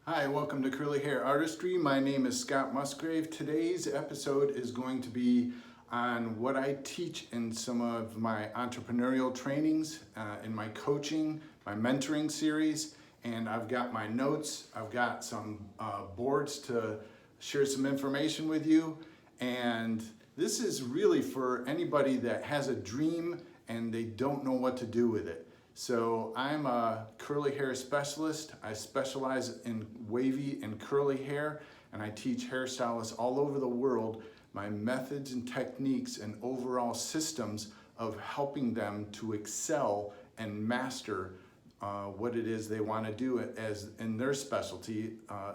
Hi, welcome to Curly Hair Artistry. My name is Scott Musgrave. Today's episode is going to be on what I teach in some of my entrepreneurial trainings, in my coaching, my mentoring series, and I've got my notes, I've got some boards to share some information with you, and this is really for anybody that has a dream and they don't know what to do with it. So I'm a curly hair specialist. I specialize in wavy and curly hair, and I teach hairstylists all over the world my methods and techniques and overall systems of helping them to excel and master what it is they want to do as in their specialty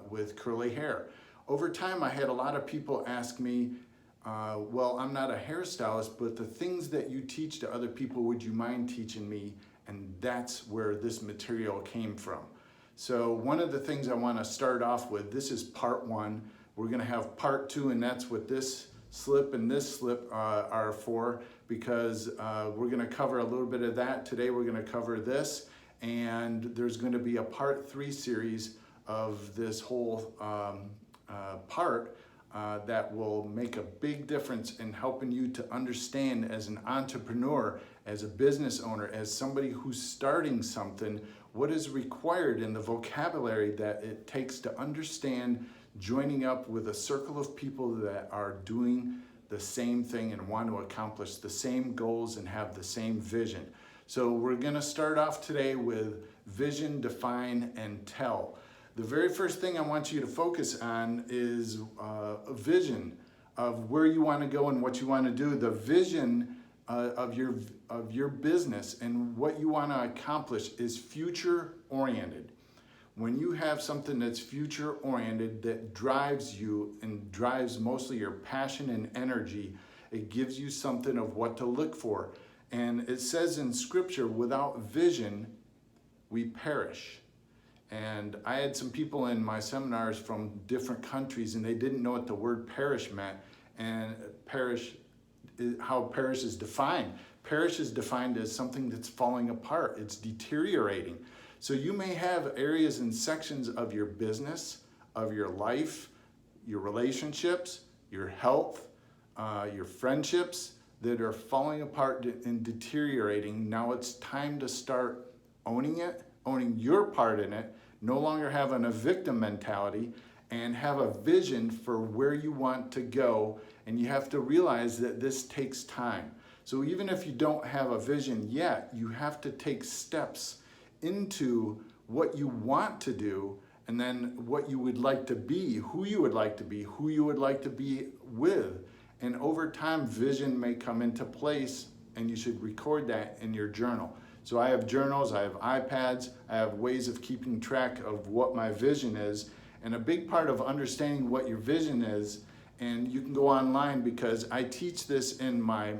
with curly hair. Over time, I had a lot of people ask me, well, I'm not a hairstylist, but the things that you teach to other people, would you mind teaching me? And that's where this material came from. So one of the things I want to start off with, this is part one. We're going to have part two, and that's what this slip and this slip are for, because we're going to cover a little bit of that. Today we're going to cover this, and there's going to be a part three series of this whole part that will make a big difference in helping you to understand as an entrepreneur, as a business owner, as somebody who's starting something, what is required in the vocabulary that it takes to understand joining up with a circle of people that are doing the same thing and want to accomplish the same goals and have the same vision. So we're going to start off today with vision, define, and tell. The very first thing I want you to focus on is a vision of where you want to go and what you want to do. The vision of your business and what you want to accomplish is future oriented. When you have something that's future oriented, that drives you and drives mostly your passion and energy, it gives you something of what to look for. And it says in scripture, without vision, we perish. And I had some people in my seminars from different countries, and they didn't know what the word perish meant, and how perish is defined. Perish is defined as something that's falling apart, it's deteriorating. So you may have areas and sections of your business, of your life, your relationships, your health, your friendships that are falling apart and deteriorating. Now it's time to start owning it, owning your part in it, no longer having a victim mentality, and have a vision for where you want to go. And you have to realize that this takes time. So even if you don't have a vision yet, you have to take steps into what you want to do, and then what you would like to be, who you would like to be, who you would like to be with. And over time, vision may come into place, and you should record that in your journal. So I have journals, I have iPads, I have ways of keeping track of what my vision is. And a big part of understanding what your vision is, and you can go online because I teach this in my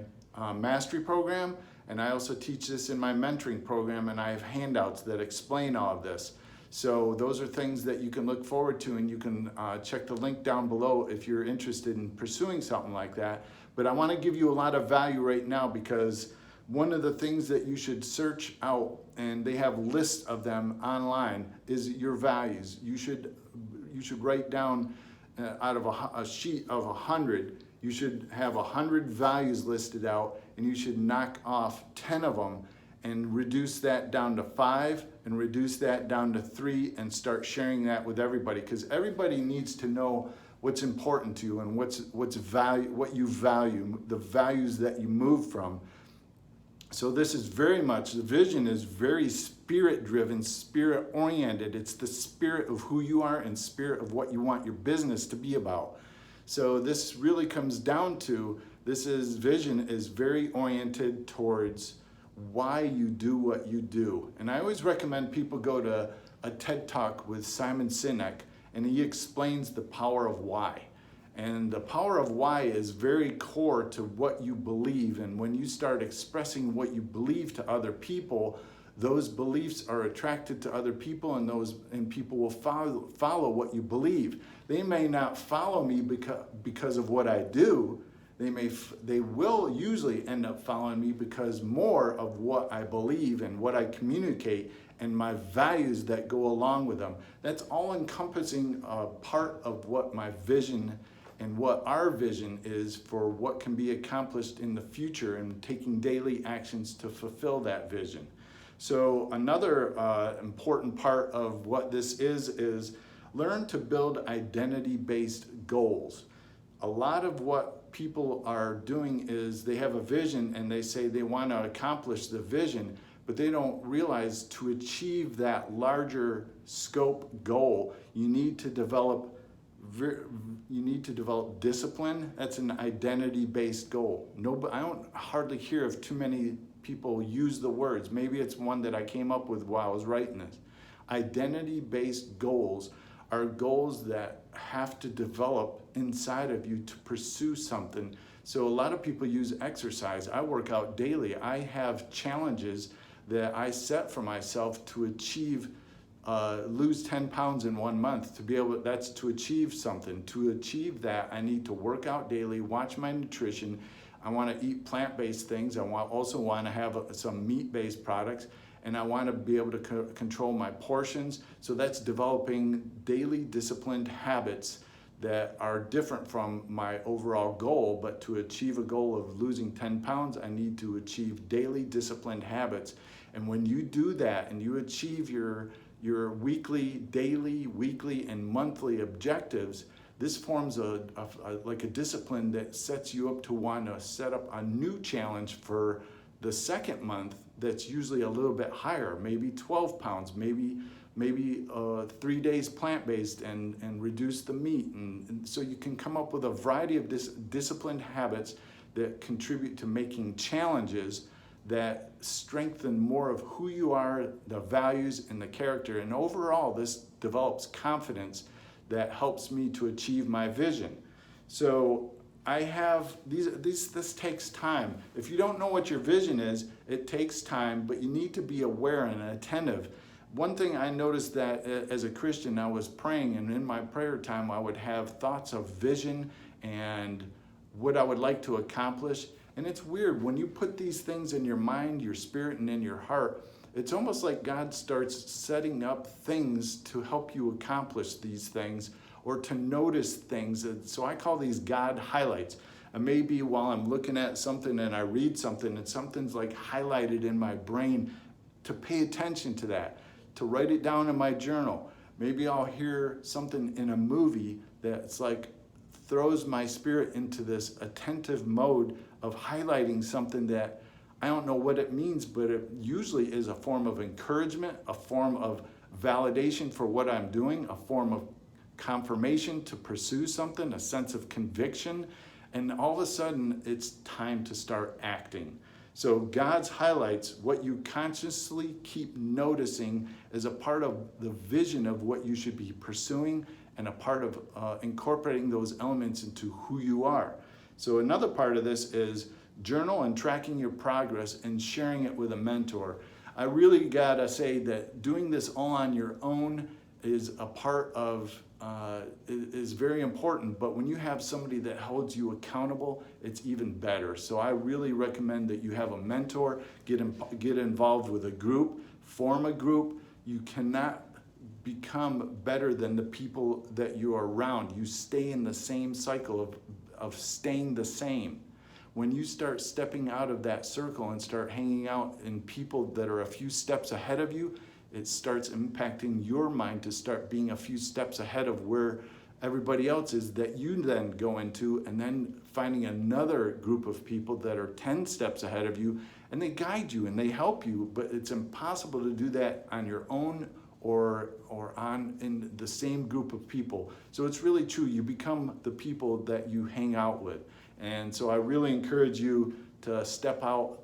mastery program, and I also teach this in my mentoring program, and I have handouts that explain all of this. So those are things that you can look forward to, and you can check the link down below if you're interested in pursuing something like that. But I want to give you a lot of value right now, because one of the things that you should search out, and they have lists of them online, is your values. You should write down out of a sheet of 100, you should have 100 values listed out, and you should knock off 10 of them and reduce that down to 5 and reduce that down to 3 and start sharing that with everybody, because everybody needs to know what's important to you and what you value, the values that you move from. So this is very much, the vision is very spirit-driven, spirit-oriented. It's the spirit of who you are and spirit of what you want your business to be about. So this really comes down to, vision is very oriented towards why you do what you do. And I always recommend people go to a TED Talk with Simon Sinek, and he explains the power of why. And the power of why is very core to what you believe. And when you start expressing what you believe to other people, those beliefs are attracted to other people, and people will follow what you believe. They may not follow me because of what I do. They will usually end up following me because more of what I believe and what I communicate and my values that go along with them. That's all encompassing part of what my vision and what our vision is for what can be accomplished in the future, and taking daily actions to fulfill that vision. So another important part of what this is learn to build identity-based goals. A lot of what people are doing is they have a vision and they say they want to accomplish the vision, but they don't realize to achieve that larger scope goal, you need to develop discipline. That's an identity-based goal. I don't hardly hear of too many people use the words. Maybe it's one that I came up with while I was writing this. Identity-based goals are goals that have to develop inside of you to pursue something. So a lot of people use exercise. I work out daily. I have challenges that I set for myself to achieve, lose 10 pounds in 1 month. That's to achieve something. To achieve that, I need to work out daily, watch my nutrition. I want to eat plant-based things. I also want to have some meat-based products, and I want to be able to control my portions. So that's developing daily disciplined habits that are different from my overall goal. But to achieve a goal of losing 10 pounds, I need to achieve daily disciplined habits. And when you do that and you achieve your daily, weekly, and monthly objectives, this forms like a discipline that sets you up to want to set up a new challenge for the second month that's usually a little bit higher, maybe 12 pounds, maybe 3 days plant-based and reduce the meat. And so you can come up with a variety of disciplined habits that contribute to making challenges that strengthen more of who you are, the values, and the character. And overall, this develops confidence that helps me to achieve my vision. So I have this takes time. If you don't know what your vision is, it takes time, but you need to be aware and attentive. One thing I noticed that as a Christian, I was praying, and in my prayer time, I would have thoughts of vision and what I would like to accomplish. And it's weird, when you put these things in your mind, your spirit, and in your heart, it's almost like God starts setting up things to help you accomplish these things, or to notice things. So I call these God highlights. And maybe while I'm looking at something and I read something and something's like highlighted in my brain, to pay attention to that, to write it down in my journal. Maybe I'll hear something in a movie that's like throws my spirit into this attentive mode of highlighting something that I don't know what it means, but it usually is a form of encouragement, a form of validation for what I'm doing, a form of confirmation to pursue something, a sense of conviction, and all of a sudden it's time to start acting. So God's highlights, what you consciously keep noticing, is a part of the vision of what you should be pursuing, and a part of incorporating those elements into who you are. So another part of this is journal and tracking your progress and sharing it with a mentor. I really gotta say that doing this all on your own is a part of, is very important, but when you have somebody that holds you accountable, it's even better. So I really recommend that you have a mentor, get involved with a group, form a group. You cannot become better than the people that you are around. You stay in the same cycle of staying the same. When you start stepping out of that circle and start hanging out in people that are a few steps ahead of you, it starts impacting your mind to start being a few steps ahead of where everybody else is that you then go into, and then finding another group of people that are 10 steps ahead of you, and they guide you and they help you, but it's impossible to do that on your own or in the same group of people. So it's really true, you become the people that you hang out with. And so I really encourage you to step out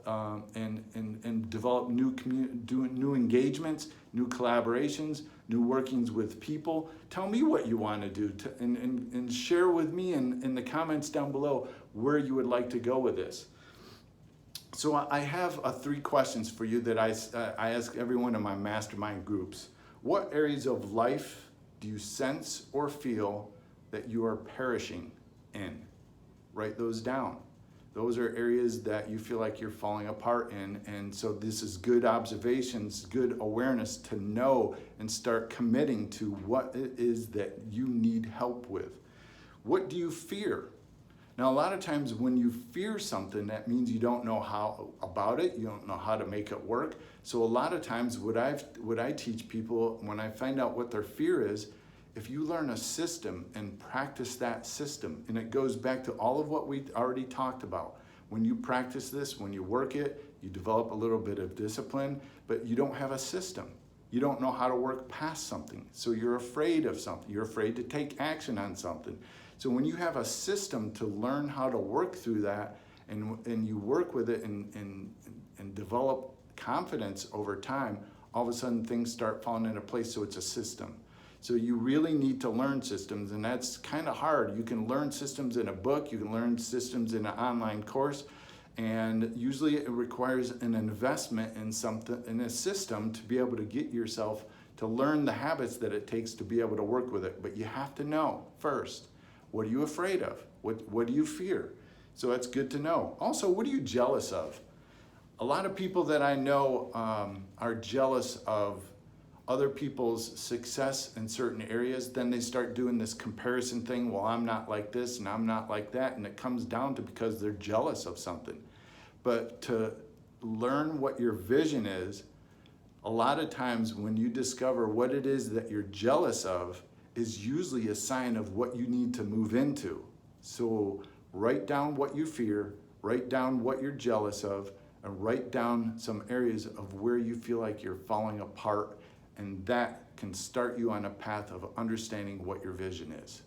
and develop new engagements, new collaborations, new workings with people. Tell me what you want to do, and share with me in the comments down below where you would like to go with this. So I have 3 questions for you that I ask everyone in my mastermind groups. What areas of life do you sense or feel that you are perishing in? Write those down. Those are areas that you feel like you're falling apart in. And so this is good observations, good awareness to know and start committing to what it is that you need help with. What do you fear? Now, a lot of times when you fear something, that means you don't know how about it, you don't know how to make it work. So a lot of times what I teach people when I find out what their fear is, if you learn a system and practice that system, and it goes back to all of what we already talked about. When you practice this, when you work it, you develop a little bit of discipline, but you don't have a system. You don't know how to work past something. So you're afraid of something. You're afraid to take action on something. So when you have a system to learn how to work through that, and you work with it and develop confidence over time, all of a sudden things start falling into place. So it's a system. So you really need to learn systems, and that's kind of hard. You can learn systems in a book, you can learn systems in an online course, and usually it requires an investment in something, in a system, to be able to get yourself to learn the habits that it takes to be able to work with it. But you have to know first, what are you afraid of? What do you fear? So that's good to know. Also, what are you jealous of? A lot of people that I know are jealous of other people's success in certain areas. Then they start doing this comparison thing. Well, I'm not like this and I'm not like that. And it comes down to because they're jealous of something. But to learn what your vision is, a lot of times when you discover what it is that you're jealous of, is usually a sign of what you need to move into. So write down what you fear, write down what you're jealous of, and write down some areas of where you feel like you're falling apart, and that can start you on a path of understanding what your vision is.